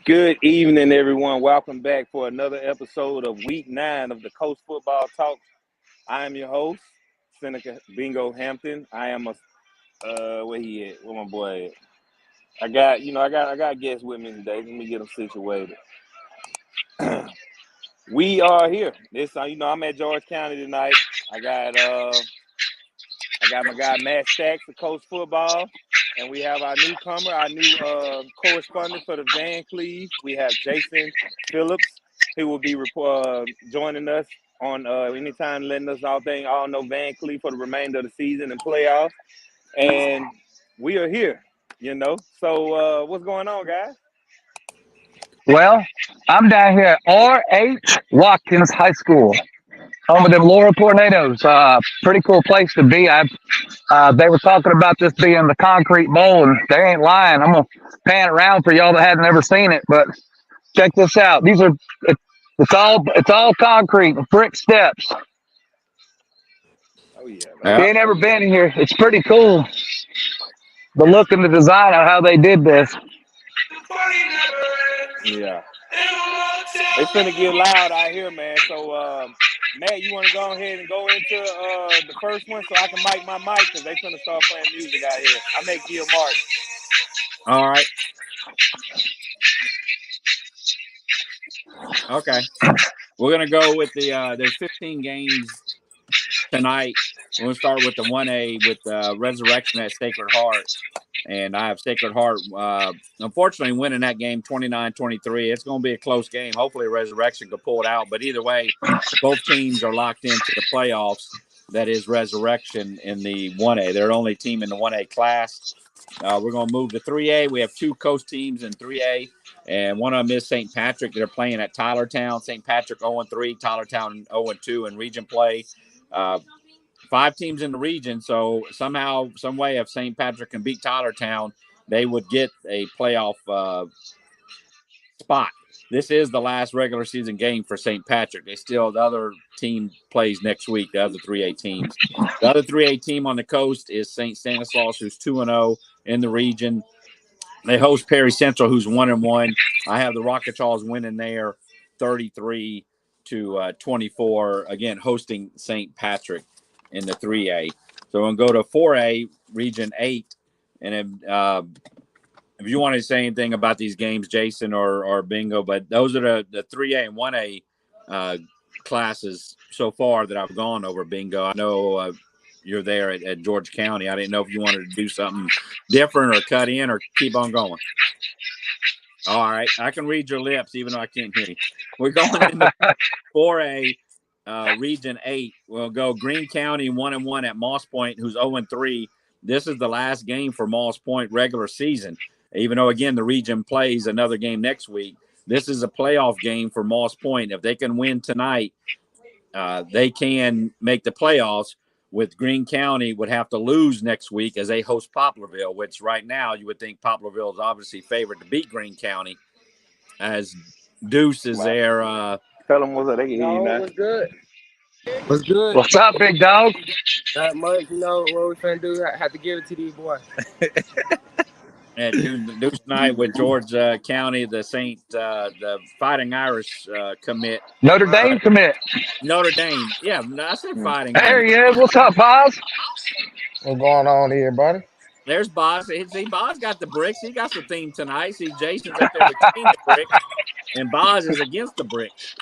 Good evening, everyone. Welcome back for another episode of Week 9 of the Coast Football Talk. I am your host, Seneca Bingo Hampton. I am where he at? Where my boy at? I got guests with me today. Let me get them situated. We are here. I'm at George County tonight. I got my guy Matt Stacks of Coast Football, and we have our newcomer, our new correspondent for the Van Cleve. We have Jason Phillips, who will be joining us on anytime, letting us all know Van Cleve for the remainder of the season and playoffs. And we are here. So what's going on, guys? Well, I'm down here at R.H. Watkins High School, home of them Laurel Tornadoes. Pretty cool place to be. They were talking about this being the concrete bowl, and they ain't lying. I'm gonna pan around for y'all that hadn't ever seen it, but check this out. It's all concrete, brick steps. Oh yeah, If you Yeah. ain't ever been here, it's pretty cool. The look and the design of how they did this. yeah. It's finna get loud out here, man. So, Matt, you want to go ahead and go into the first one so I can mic my mic because they finna start playing music out here. I make Gil Martin. All right. Okay. We're gonna go with there's 15 games tonight. We're gonna start with the 1A with Resurrection at Sacred Heart. And I have Sacred Heart, unfortunately, winning that game 29-23. It's going to be a close game. Hopefully, Resurrection can pull it out. But either way, both teams are locked into the playoffs. That is Resurrection in the 1A. They're the only team in the 1A class. We're going to move to 3A. We have two coast teams in 3A, and one of them is St. Patrick. They're playing at Tylertown. St. Patrick 0-3, Tylertown 0-2 in region play. Five teams in the region, so somehow, some way, if St. Patrick can beat Tylertown, they would get a playoff spot. This is the last regular season game for St. Patrick. The other team plays next week, the other 3A teams. The other 3A team on the coast is St. Stanislaus, who's 2-0 in the region. They host Perry Central, who's 1-1. I have the Rocket Charles winning there 33-24, again, hosting St. Patrick in the 3A. So we're going to go to 4A, Region 8. And if you want to say anything about these games, Jason or Bingo, but those are the 3A and 1A classes so far that I've gone over, Bingo. I know you're there at George County. I didn't know if you wanted to do something different or cut in or keep on going. All right. I can read your lips even though I can't hear you. We're going into 4A. Region 8 will go Greene County 1-1 at Moss Point, who's 0-3. This is the last game for Moss Point regular season. Even though, again, the region plays another game next week, this is a playoff game for Moss Point. If they can win tonight, they can make the playoffs. With Greene County would have to lose next week as they host Poplarville, which right now you would think Poplarville is obviously favored to beat Greene County, as Deuce is there. Tell them what's up. They can hear you No, now. what's good? What's good? What's up, big dog? Not much, what we finna do? I have to give it to these boys. And Deuce tonight with George County, the Fighting Irish commit. Notre Dame commit. Notre Dame. Yeah, I said Fighting There Irish. he is. What's up, Bazz? What's going on here, buddy? There's Bazz. See, Bazz got the bricks. He got the theme tonight. See, Jason's up there between the bricks, and Bazz is against the bricks.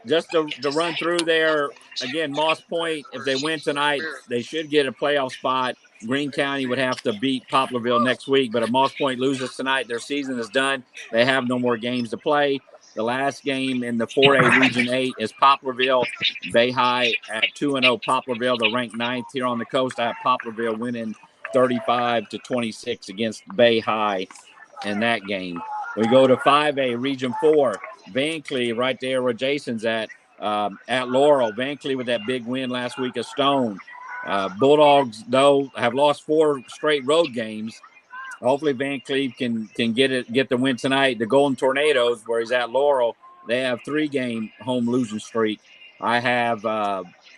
Just to run through there, again, Moss Point, if they win tonight, they should get a playoff spot. Greene County would have to beat Poplarville next week, but if Moss Point loses tonight, their season is done. They have no more games to play. The last game in the 4A Region 8 is Poplarville. Bay High at 2-0 Poplarville. They're ranked 9th here on the coast. I have Poplarville winning 35-26 against Bay High in that game. We go to 5A Region 4. Van Cleve right there where Jason's at Laurel. Van Cleve with that big win last week of Stone. Bulldogs, though, have lost 4 straight road games. Hopefully Van Cleve can get the win tonight. The Golden Tornadoes, where he's at Laurel, they have 3-game home losing streak. I have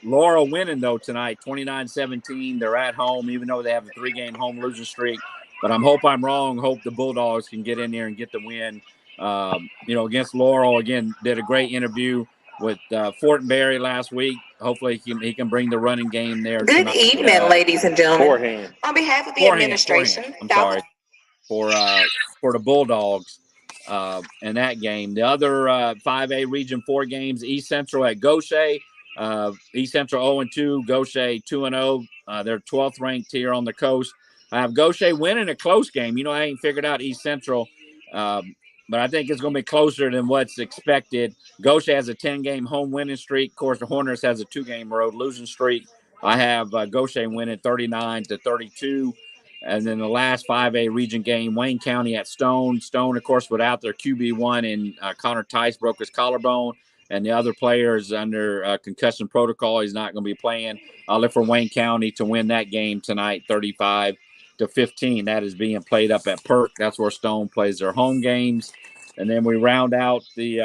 Laurel winning, though, tonight, 29-17. They're at home, even though they have a 3-game home losing streak. But hope I'm wrong. Hope the Bulldogs can get in there and get the win. Against Laurel again. Did a great interview with Fortenberry last week. Hopefully he can bring the running game there. Good tonight. evening, ladies and gentlemen. Forehand. On behalf of the administration, I'm sorry for the Bulldogs in that game. The other 5A Region 4 games: East Central at Gaucher. East Central 0-2, Gaucher 2-0. They're 12th ranked here on the coast. I have Gaucher winning a close game. I ain't figured out East Central, but I think it's going to be closer than what's expected. Gaucher has a 10-game home winning streak. Of course, the Hornets has a 2-game road losing streak. I have Gaucher winning 39-32. And then the last 5A region game, Wayne County at Stone. Stone, of course, without their QB1, and Connor Tice broke his collarbone. And the other players under concussion protocol, he's not going to be playing. I'll look for Wayne County to win that game tonight, 35-15. That is being played up at Perk. That's where Stone plays their home games. And then we round out the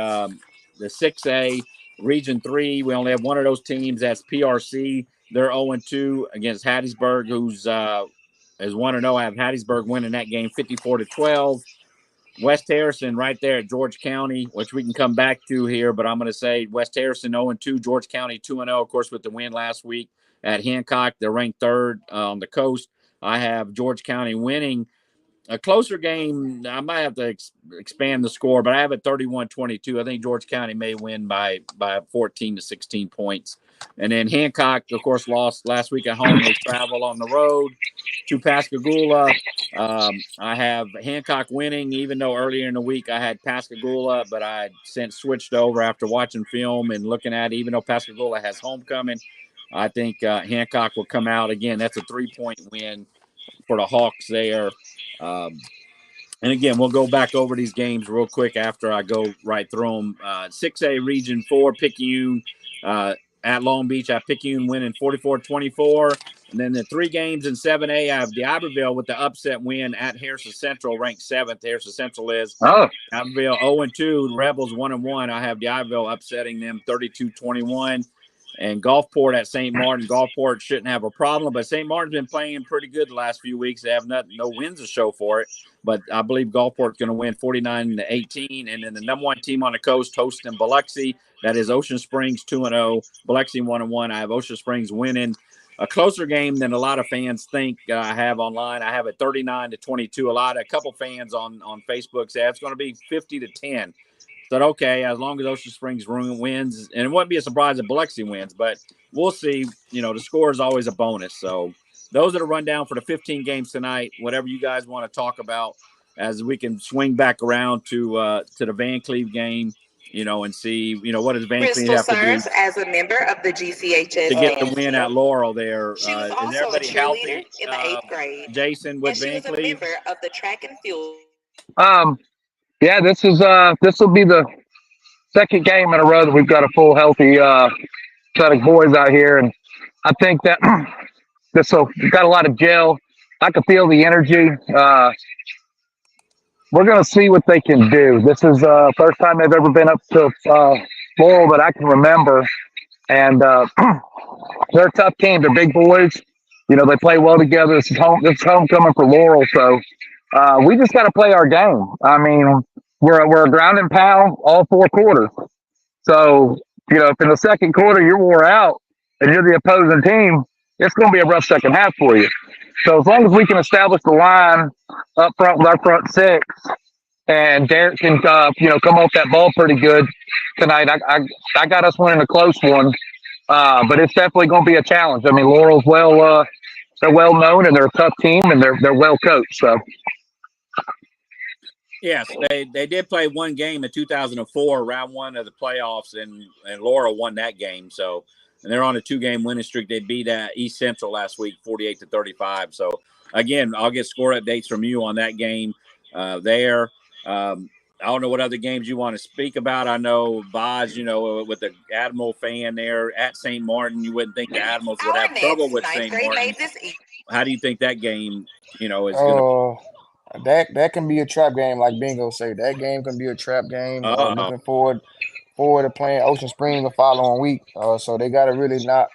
6A Region 3. We only have one of those teams. That's PRC. They're 0-2 against Hattiesburg, who's is 1-0. I have Hattiesburg winning that game 54-12. West Harrison right there at George County, which we can come back to here, but I'm going to say West Harrison 0-2, George County 2-0, of course, with the win last week at Hancock. They're ranked third on the coast. I have George County winning a closer game. I might have to expand the score, but I have it 31-22. I think George County may win by 14 to 16 points. And then Hancock, of course, lost last week at home. They travel on the road to Pascagoula. I have Hancock winning, even though earlier in the week I had Pascagoula, but I since switched over after watching film and looking at it. Even though Pascagoula has homecoming, I think Hancock will come out. Again, that's a 3-point win for the Hawks there. And again, we'll go back over these games real quick after I go right through them. 6A Region 4, Picayune at Long Beach. I have Picayune winning 44-24. And then the 3 games in 7A, I have D'Iberville with the upset win at Harrison Central, ranked 7th. Harrison Central is. D'Iberville 0-2, Rebels 1-1. I have D'Iberville upsetting them 32-21. And Gulfport at St. Martin. Gulfport shouldn't have a problem, but St. Martin's been playing pretty good the last few weeks. They have no wins to show for it, but I believe Gulfport's going to win 49-18. And then the number 1 team on the coast hosting Biloxi. That is Ocean Springs 2-0, Biloxi 1-1. I have Ocean Springs winning a closer game than a lot of fans think. I have online. I have it 39-22. A couple fans on Facebook say it's going to be 50-10. Said, okay, as long as Ocean Springs wins, and it wouldn't be a surprise if Biloxi wins, but we'll see. The score is always a bonus. So those are the rundown for the 15 games tonight. Whatever you guys want to talk about, as we can swing back around to the Van Cleve game, and see, what does Van Cleve have to do as a member of the GCHS to get the win at Laurel there. She was is also everybody a healthy cheerleader in the 8th grade. Jason, with Van She was Cleve? a member of the track and field. Yeah, this will be the second game in a row that we've got a full healthy set of boys out here, and I think that we've got a lot of gel. I can feel the energy. We're going to see what they can do. This is first time they've ever been up to Laurel that I can remember, and they're a tough team. They're big boys. They play well together. This is homecoming for Laurel, so we just got to play our game. I mean, we're a ground and pound all 4 quarters. So, if in the second quarter you're wore out and you're the opposing team, it's going to be a rough second half for you. So as long as we can establish the line up front with our front 6, and Derek can, come off that ball pretty good tonight, I got us winning a close one. But it's definitely going to be a challenge. I mean, Laurel's they're well known, and they're a tough team, and they're well coached. So. Yes, they did play one game in 2004, round 1 of the playoffs, and Laurel won that game. So, and they're on a 2-game winning streak. They beat East Central last week, 48-35. So, again, I'll get score updates from you on that game there. I don't know what other games you want to speak about. I know Bazz, with the Admiral fan there at St. Martin, you wouldn't think the Admirals would have trouble with St. Martin. How do you think that game, is going to? That can be a trap game, like Bingo said. That game can be a trap game. Looking forward to playing Ocean Springs the following week. So they got to really not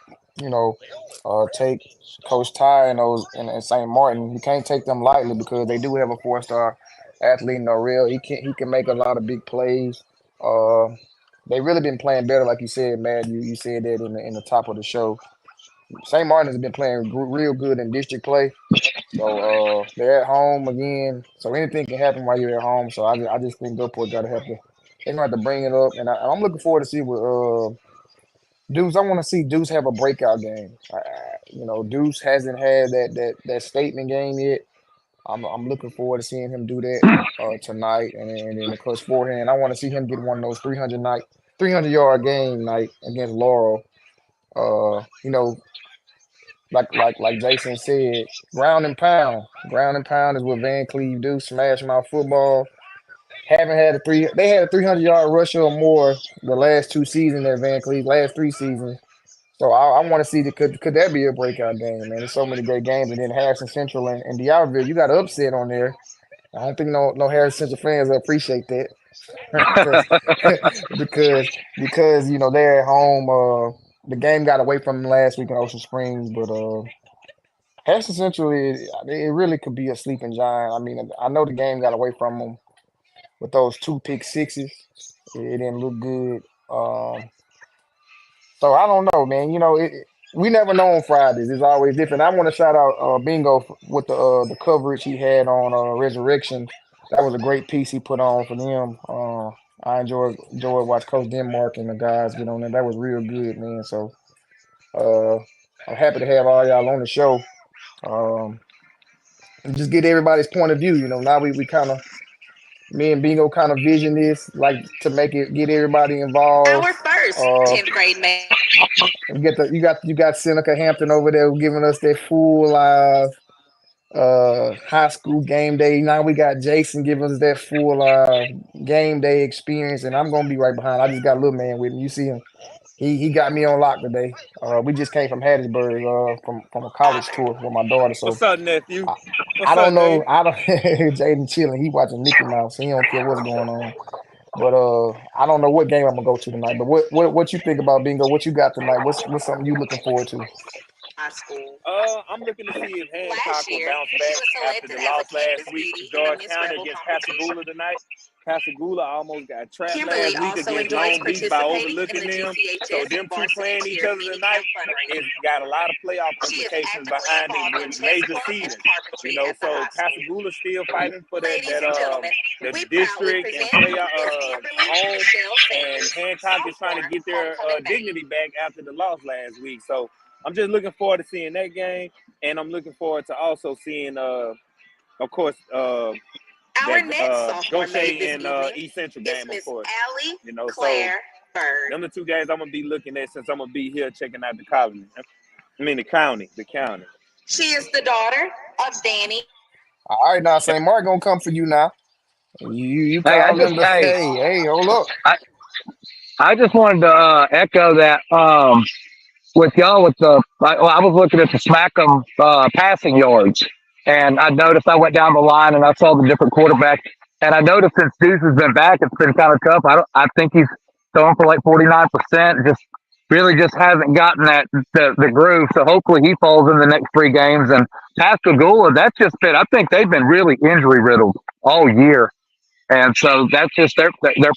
take Coach Ty and those and St. Martin. You can't take them lightly because they do have a 4-star athlete in Norrell. He can make a lot of big plays. Uh, they really been playing better, like you said, Matt. You said that in the top of the show. St. Martin has been playing real good in district play. So they're at home again. So anything can happen while you're at home. So I just think Gulfport got to have to. They're gonna have to bring it up, and I'm looking forward to see what Deuce. I want to see Deuce have a breakout game. Deuce hasn't had that statement game yet. I'm looking forward to seeing him do that tonight, and then of course forehand. I want to see him get one of those 300-yard game night against Laurel. Uh, you know, like Jason said, ground and pound. Ground and pound is what Van Cleve do. Smash mouth football. Haven't had they had a 300-yard rusher or more the last 2 seasons at Van Cleve, last 3 seasons. So I want to see could that be a breakout game, man? There's so many great games, and then Harrison Central and D'Iberville, you got an upset on there. I don't think no Harrison Central fans will appreciate that because because they're at home. The game got away from them last week in Ocean Springs, but Harrison Central it really could be a sleeping giant. I mean, I know the game got away from them with those 2 pick sixes. It didn't look good. So I don't know, man. We never know on Fridays. It's always different. I want to shout out Bingo with the coverage he had on Resurrection. That was a great piece he put on for them. I enjoyed watch Coach Denmark and the guys get on there. That was real good, man. So uh, I'm happy to have all y'all on the show. Um, and just get everybody's point of view. Now we kind of me and Bingo kind of vision this like to make it get everybody involved. Our first Uh, 10th grade man. you got Seneca Hampton over there giving us that full live high school game day. Now we got Jason giving us that full game day experience, and I'm gonna be right behind. I just got little man with me. You see him. He got me on lock today. We just came from Hattiesburg from a college tour with my daughter. So What's up, nephew? I, I What's don't up, know. Jay? I don't Jaden chilling. He watching Mickey Mouse. He don't care what's going on. But I don't know what game I'm gonna go to tonight. But what you think about Bingo? What you got tonight? What's something you looking forward to? High school. I'm looking to see if Hancock Last will year, bounce she back was after selected the as a loss campus last week beauty to in the Miss Georgetown Rebel against competition. Pascagoula tonight. Pascagoula almost got trapped Kimberly last week also against enjoys Long Beach by participating in overlooking the them. So GCHS them two Varsity playing each Cheer other Meeting tonight, and Fundraiser. it's got a lot of playoff She is implications actively behind it involved in with chess major club and seeding. carpentry at the So high school. Pascagoula still fighting for that Ladies and gentlemen, the we proudly district and present playoff Miss Amberly home, Michelle and Sanders, Hancock is trying to sophomore, get their homecoming maid. dignity back after the loss last week. So I'm just looking forward to seeing that game, and I'm looking forward to also seeing, of course, Our that next sophomore maid Gaucher this and evening East Central is game, of Miss course. Allie So Claire Bird. them the two games I'm gonna be looking at since I'm gonna be here checking out the colony. I mean the county. She is the daughter of Danny. All right, now St. Mark gonna come for you now. You Hey, call them to hey, hold up. I, I just wanted to echo that with y'all with I was looking at the Smack'em passing yards, and I noticed I went down the line and I saw the different quarterbacks, and I noticed since Deuce has been back, it's been kind of tough. I think he's throwing for like 49%. Just hasn't gotten the groove. So hopefully he falls in the next 3 games. And Pascagoula, that's just been. I think they've been really injury riddled all year. And so that's just they're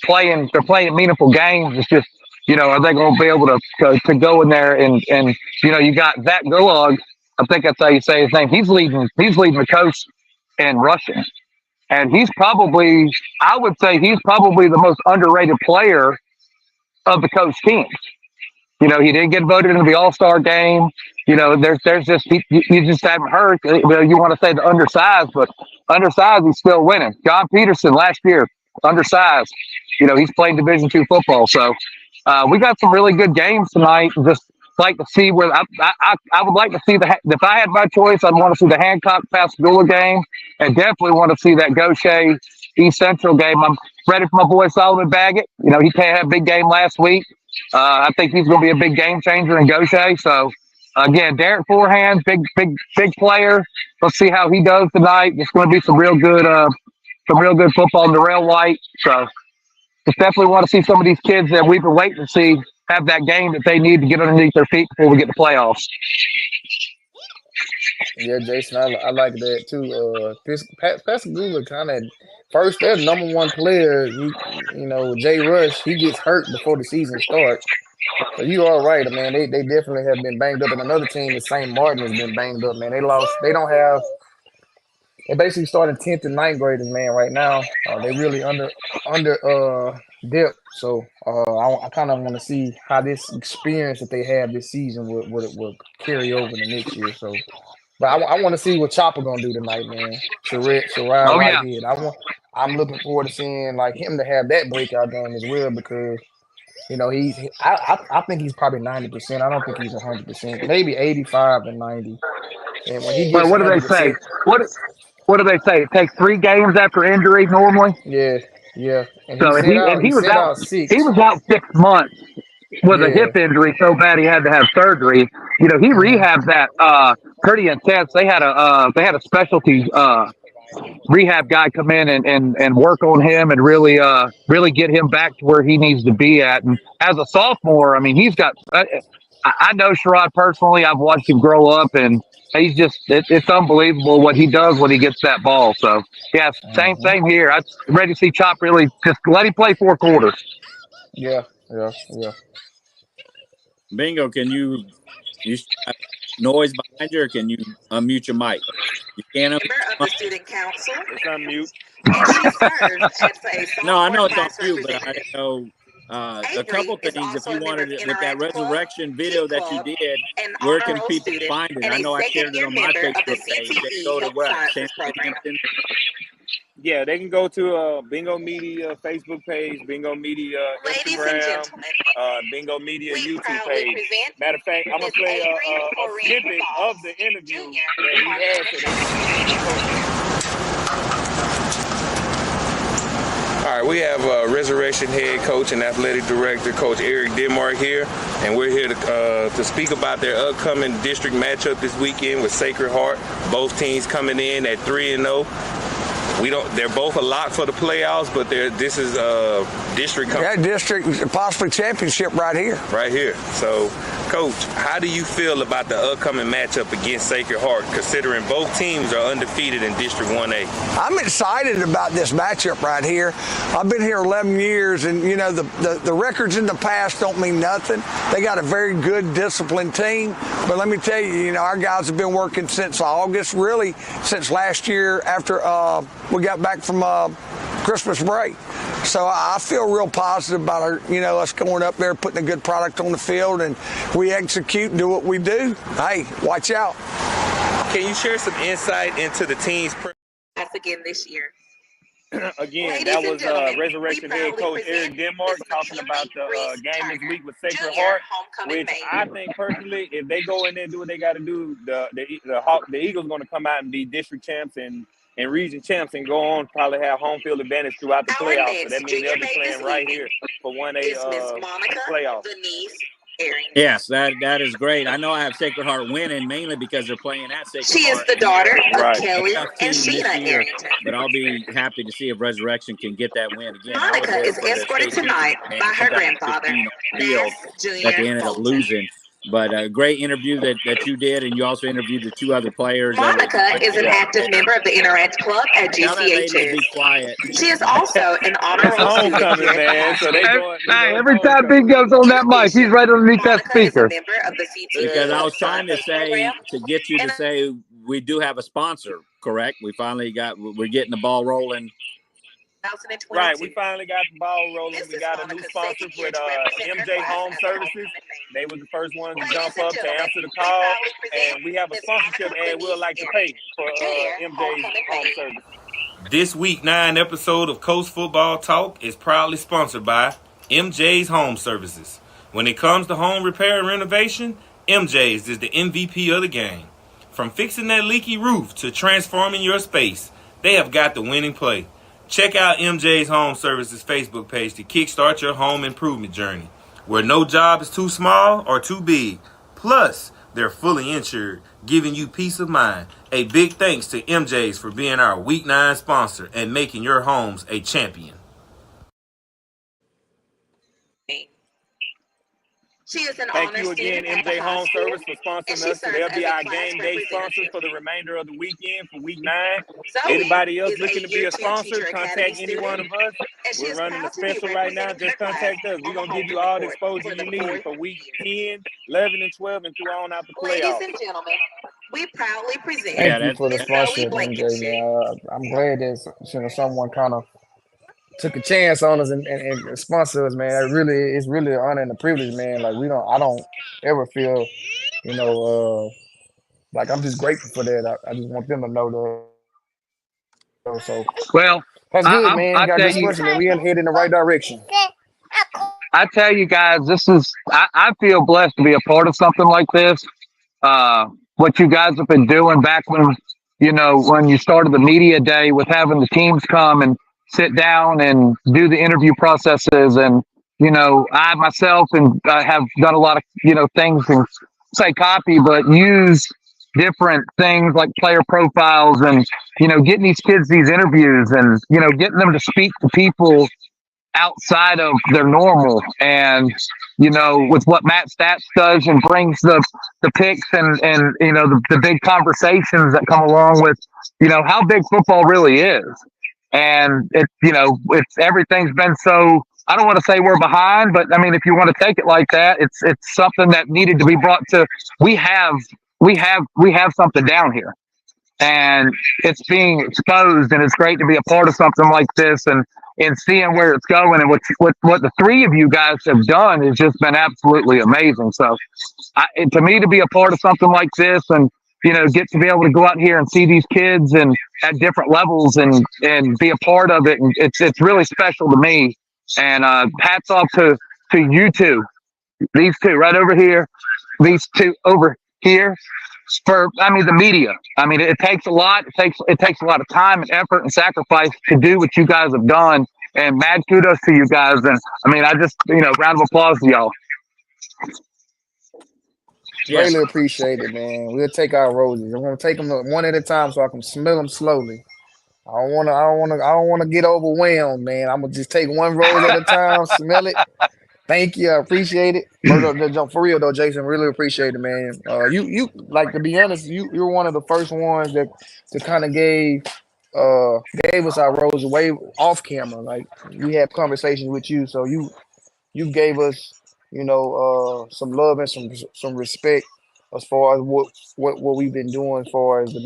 playing meaningful games. It's just are they going to be able to go in there and you got Zach Gulog. I think that's how you say his name. He's leading the coast in rushing, and I would say he's probably the most underrated player of the coast teams. He didn't get voted into the All Star game. There's just you just haven't heard. You want to say the undersized, but undersized he's still winning. John Peterson last year undersized. He's playing Division II football. So we got some really good games tonight. Just like to see where I would like to see if I had my choice, I'd want to see the Hancock Pascagoula game, and definitely want to see that Gaucher East Central game. I'm ready for my boy Solomon Baggett. He can't have a big game last week. I think he's going to be a big game changer in Gaucher. So again, Derek Forehand, big player. Let's see how he does tonight. It's going to be some real good football. Darrell White. So just definitely want to see some of these kids that we've been waiting to see have that game that they need to get underneath their feet before we get to playoffs. Yeah, Jason, I like that too. Pascagoula kind of first their number one player. Jay Rush, he gets hurt before the season starts. So you are right, man. They definitely have been banged up. And another team, the St. Martin, has been banged up, man. They lost. They don't have. They basically starting 10th and 9th graders, man. Right now, they really under depth. So I kind of want to see how this experience that they have this season will carry over the next year. So, but I want to see what Chopper gonna do tonight, man. Sherrod Oh yeah. Whitehead. I'm looking forward to seeing like him to have that breakout game as well because I think he's probably 90%. I don't think he's 100%. Maybe 85 and 90. And when he Well, gets what do they 100%, say? What do they say? It takes 3 games after injury normally. yeah, yeah. And So he he was set out. out He 6. was out 6 months with a Yeah. hip injury so bad he had to have surgery. He Hmm. rehabbed that pretty intense. They had a specialty rehab guy come in and work on him and really get him back to where he needs to be at. And as a sophomore, I mean, he's got. I know Sherrod personally. I've watched him grow up, and he's it's unbelievable what he does when he gets that ball. So yeah, Hmm. same here. I'm ready to see Chop really just let him play 4 quarters. Yeah, yeah, yeah. Bingo, can you have noise behind you, or can you unmute your mic? You can't unmute Member of your the mic. Student Council, It's unmute. and she serves as a No, I know sophomore it's on class mute, but I representative. didn't know a Avery couple is things. If also you a member of wanted the it with that Interact Club, resurrection Key video that you Club, did, an where honor can roll people student, find it? and I a know I shared it second-year on my member of the Facebook page. They CTE go to Health what? Sciences Program. Yeah, they can go to Bingo Media Facebook page, Bingo Media Ladies and Instagram, gentlemen, Bingo Media we YouTube proudly page. present Matter of fact, I'm gonna Miss play Avery a Oriental snippet of Foss, the interview Junior, that he Department had, of so they can hear the coach answer. All right, we have Resurrection Head Coach and Athletic Director, Coach Eric Denmark here, and we're here to speak about their upcoming district matchup this weekend with Sacred Heart. Both teams coming in at 3-0. They're both a lock for the playoffs, but this is district. District, possibly championship right here. Right here. So, Coach, how do you feel about the upcoming matchup against Sacred Heart, considering both teams are undefeated in District 1A? I'm excited about this matchup right here. I've been here 11 years, and, the records in the past don't mean nothing. They got a very good, disciplined team. But let me tell you, our guys have been working since August, really since last year after we got back from Christmas break. So I feel real positive about us going up there, putting a good product on the field, and we execute and do what we do. Hey, watch out. Can you share some insight into the team's That's again this year. Again, Ladies that and was gentlemen, Resurrection we Head proudly Coach Eric present Denmark Miss talking about McKinley the Reese game this Turner, week with Sacred Junior, Heart, homecoming which maiden. I think personally, if they go in there and do what they got to do, the Eagles going to come out and be district champs and region champs and go on probably have home field advantage throughout the Our playoffs. So next that means junior they'll be maiden playing this right weekend here for 1A is Miss Monica playoffs. Denise Arrington. Yes, that is great. I know I have Sacred Heart winning mainly because they're playing at Sacred She is Heart, the and they're daughter of Right. a Kelly tough and team this Sheena year. Arrington. But I'll be happy to see if Resurrection can get that win again. I was Monica there is for the escorted state tonight championship game by in her grandfather, 2016 on the field Bazz that Junior they ended up Bolton. losing. But a great interview that you did, and you also interviewed the 2 other players. That was Monica is an great. active member of the Interact Club at Tell that lady to GCHS. be quiet. She is also an honor It's roll student homecoming, here at the high man. So they school. going, Hey, it's every time homecoming. Bingo's on In that mic, he's addition, right underneath that Monica is a speaker. member of the CTE Because I Health was trying to Sciences Program. get you to And say we do have a sponsor, correct? We're getting the ball rolling. 2022. Right, we finally got the ball rolling. This We is got a new Monica's sponsor second year with to represent her MJ class Home as a Services. homecoming maiden. They was the first ones to Ladies jump and up to gentlemen, answer the we call, proudly present and we have a Miss sponsorship Monica ad we'll Denise like to Arrington, pay for Junior, MJ's homecoming Home maiden. Service. This week 9 episode of Coast Football Talk is proudly sponsored by MJ's Home Services. When it comes to home repair and renovation, MJ's is the MVP of the game. From fixing that leaky roof to transforming your space, they have got the winning play. Check out MJ's Home Services Facebook page to kickstart your home improvement journey, where no job is too small or too big. Plus, they're fully insured, giving you peace of mind. A big thanks to MJ's for being our Week 9 sponsor and making your homes a champion. She is an Thank honor you again, student at the MJ high Home school, Service, for and sponsoring she us. So serves they'll as be a our class game day sponsors representative. for the remainder of the weekend for week 9. Zoe Anybody else is a looking to be Year a 10 sponsor, Teacher Academy contact any one student, of us. and she We're is running a proud to be special right now. representing her Just class contact us. We're on the going to give you homecoming all the court exposure for you the need fourth. for week 10, 11, and 12 and through on out the Ladies playoffs. and gentlemen, we proudly present Thank Yeah, you that's for the Miss Zoe sponsorship, MJ, Blankenship. man. I'm glad that someone kind of took a chance on us and sponsor us, man. It's really an honor and a privilege, man. Like I don't ever feel, you know, like I'm just grateful for that. I just want them to know that. So Well, that's I, good, I, man. I You got tell good you, sponsor, man. We head in the right direction. I tell you guys, I feel blessed to be a part of something like this. What you guys have been doing back when you started the media day with having the teams come and sit down and do the interview processes. And, I myself and have done a lot of, things and say copy, but use different things like player profiles and, getting these kids these interviews and, getting them to speak to people outside of their normal. And with what Matt Stats does and brings the picks and the big conversations that come along with how big football really is. And it's everything's been so, I don't want to say we're behind, but I mean, if you want to take it like that, it's something that needed to be brought to. We have something down here, and it's being exposed, and it's great to be a part of something like this and seeing where it's going. And what the three of you guys have done has just been absolutely amazing. So to me, to be a part of something like this and get to be able to go out here and see these kids and at different levels and be a part of it, and it's really special to me. And hats off to you two, these two right over here, these two over here, for the media. It takes a lot. It takes a lot of time and effort and sacrifice to do what you guys have done. And mad kudos to you guys. And I just round of applause to y'all. yes. Greatly appreciate it, man. We'll take our roses. I'm gonna take them one at a time so I can smell them slowly. I don't wanna get overwhelmed, man. I'm gonna just take one rose at a time, smell it. Thank you, I appreciate it. For real though, Jason, really appreciate it, man. You like, to be honest, you're one of the first ones that kind of gave us our rose away off camera. Like, we had conversations with you, so you gave us, some love and some respect as far as what we've been doing as far as the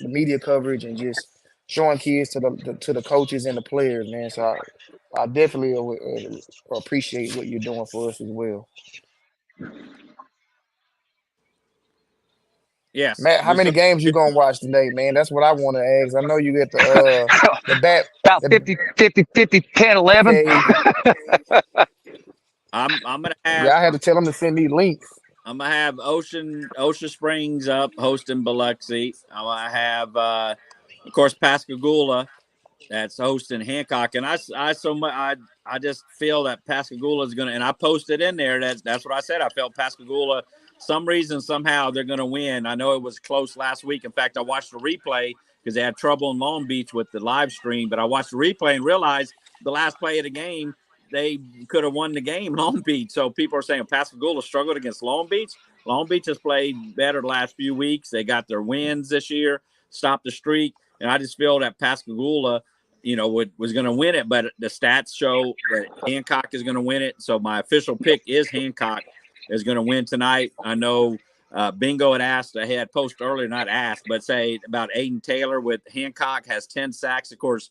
media coverage and just showing kids to the coaches and the players, man. So I definitely appreciate what you're doing for us as well. Yes. Matt, how many games you gonna watch today, man? That's what I want to ask. I know you get the bat About the 50, 10, 11. okay. I'm gonna have Yeah, I had to tell them to send me links. Ocean Springs up hosting Biloxi. I'm gonna have of course Pascagoula that's hosting Hancock, and I just feel that Pascagoula is gonna, and I posted in there that's what I said. I felt Pascagoula, some reason somehow they're gonna win. I know it was close last week. In fact, I watched the replay because they had trouble in Long Beach with the live stream, but I watched the replay and realized the last play of the game they could have won the game, Long Beach. So people are saying Pascagoula struggled against Long Beach. Long Beach has played better the last few weeks. They got their wins this year, stopped the streak, and I just feel that Pascagoula was going to win it, but the stats show that Hancock is going to win it. So my official pick is Hancock is going to win tonight. I know Bingo had asked, I had posted earlier, not asked, but say about Aiden Taylor with Hancock has 10 sacks. Of course,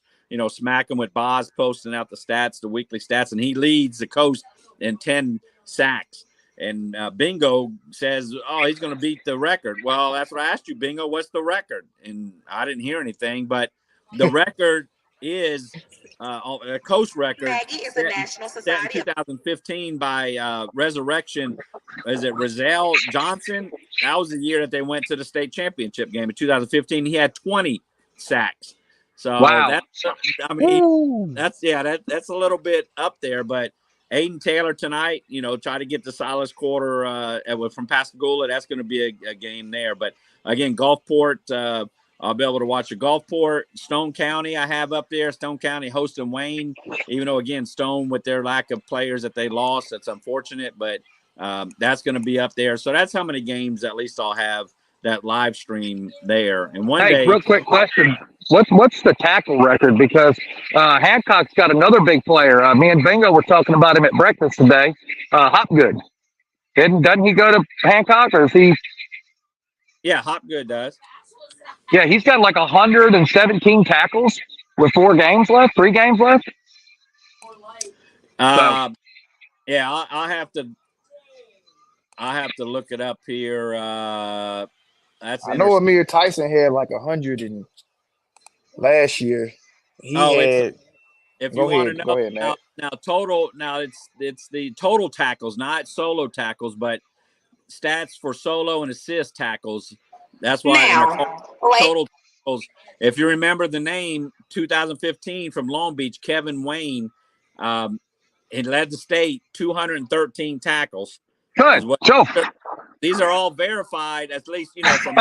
smacking with Bazz posting out the stats, the weekly stats, and he leads the coast in 10 sacks. And Bingo says, oh, he's going to beat the record. Well, that's what I asked you, Bingo. What's the record? And I didn't hear anything, but the record is a coast record Maggie is a National set in Society of 2015 by Resurrection. Is it Rozelle Johnson? That was the year that they went to the state championship game in 2015. He had 20 sacks. So Wow. that's a little bit up there, but Aiden Taylor tonight, try to get the Silas quarter from Pascagoula. That's going to be a game there. But again, Gulfport, I'll be able to watch a Gulfport. Stone County I have up there. Stone County hosting Wayne, even though, again, Stone with their lack of players that they lost, that's unfortunate. But That's going to be up there. So that's how many games at least I'll have that live stream there. And one Hey, day, real quick question. What's the tackle record? Because Hancock's got another big player. Me and Bingo were talking about him at breakfast today. Hopgood. Doesn't he go to Hancock, or is he? yeah, Hopgood does. Yeah, he's got like 117 tackles with 3 games left. Yeah, I'll have to look it up here. That's I know Amir Tyson had like 100 last year. He had. If you want to know, now total. Now it's the total tackles, not solo tackles, but stats for solo and assist tackles. That's why total tackles. If you remember the name 2015 from Long Beach, Kevin Wayne, he led the state 213 tackles. Good. These are all verified, at least from.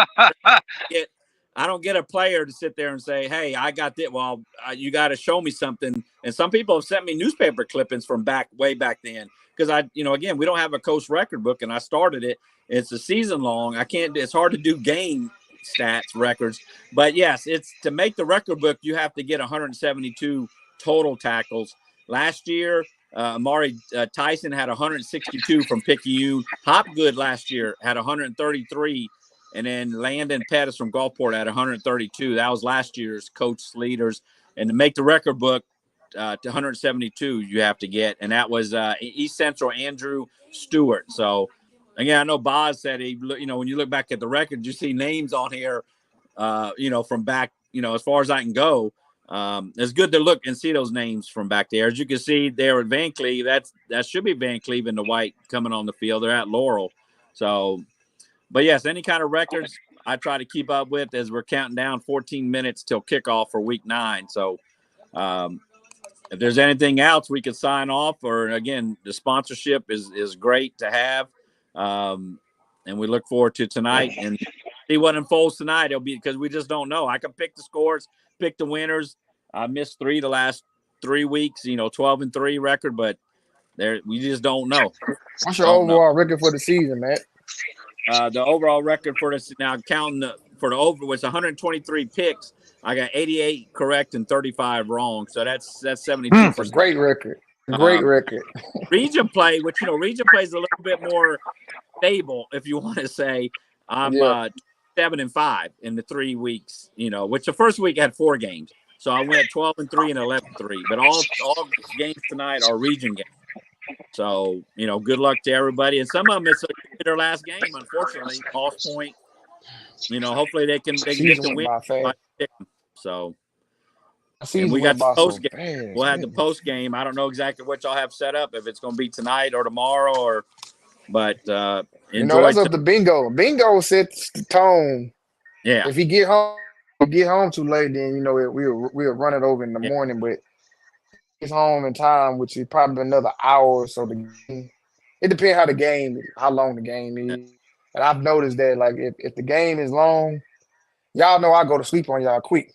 I don't get a player to sit there and say, "Hey, I got this." Well, you got to show me something. And some people have sent me newspaper clippings from way back then because again, we don't have a coach record book, and I started it. It's a season long. I can't. It's hard to do game stats records, but yes, it's to make the record book. You have to get 172 total tackles. Last year, Amari Tyson had 162 from Picayune. Hopgood last year had 133. And then Landon Pettis from Gulfport at 132. That was last year's coach leaders. And to make the record book to 172, you have to get. And that was East Central Andrew Stewart. So, again, I know Bazz said, when you look back at the record, you see names on here, from back, as far as I can go. It's good to look and see those names from back there. As you can see there at Van Cleve, that should be Van Cleve in the white coming on the field. They're at Laurel. So, but yes, any kind of records I try to keep up with as we're counting down 14 minutes till kickoff for week 9. So if there's anything else we could sign off, or again, the sponsorship is great to have. And we look forward to tonight and see what unfolds tonight. It'll be because we just don't know. I can pick the scores, pick the winners. I missed 3 the last 3 weeks, 12-3 record, but we just don't know. What's your overall record for the season, Matt? The overall record for this now counting for the over was 123 picks. I got 88 correct and 35 wrong, so that's 72%. It's a great record. Great record. Region play, which region play is a little bit more stable, if you want to say. I'm 7-5 in the 3 weeks. Which the first week had 4 games, so I went 12-3 and 11-3. But all games tonight are region games. So, good luck to everybody. And some of them, it's their last game, unfortunately. Off Point. Hopefully they can get the win. So, and we got the post game. We'll have the post game. I don't know exactly what y'all have set up, if it's going to be tonight or tomorrow, but enjoy. That's up to Bingo. Bingo sets the tone. Yeah. If he get home too late, then we'll run it over in the morning. But he's home in time, which is probably another hour or so. It depends how long the game is. And I've noticed that, like, if the game is long, y'all know I go to sleep on y'all quick.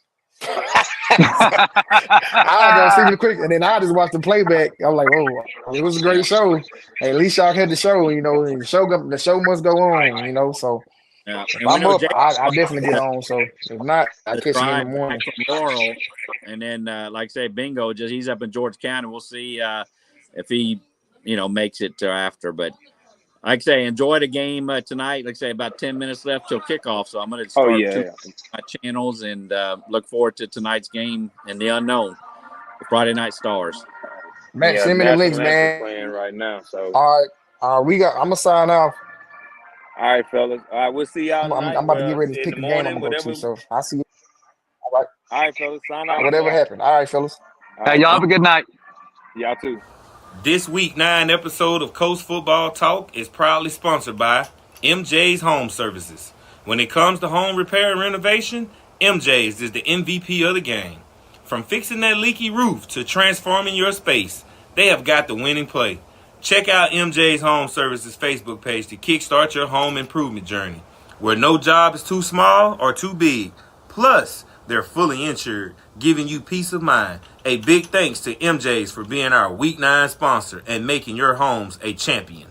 I'll go to sleep quick, and then I just watch the playback. I'm like, oh, it was a great show. Hey, at least y'all had the show, and the show must go on, so. Yeah. If I'm up, I definitely get on. So if not, I catch him in the morning. From Laurel, and then, like I say, Bingo, he's up in George County. We'll see if he, makes it to after. But like I say, enjoy the game tonight. Like I say, about 10 minutes left till kickoff. So I'm going to start my channels and look forward to tonight's game in the unknown, the Friday Night Stars. Matt, send me the links, man. Playing right now. So all right, I'm gonna sign off. All right, fellas. All right, we'll see y'all tonight. I'm about to get ready to pick the game I'm going to, so I'll see you. All right. All right, fellas. Sign out. Whatever happened. All right, fellas. Hey, y'all have a good night. Y'all too. This week 9 episode of Coast Football Talk is proudly sponsored by MJ's Home Services. When it comes to home repair and renovation, MJ's is the MVP of the game. From fixing that leaky roof to transforming your space, they have got the winning play. Check out MJ's Home Services Facebook page to kickstart your home improvement journey, where no job is too small or too big. Plus, they're fully insured, giving you peace of mind. A big thanks to MJ's for being our Week 9 sponsor and making your homes a champion.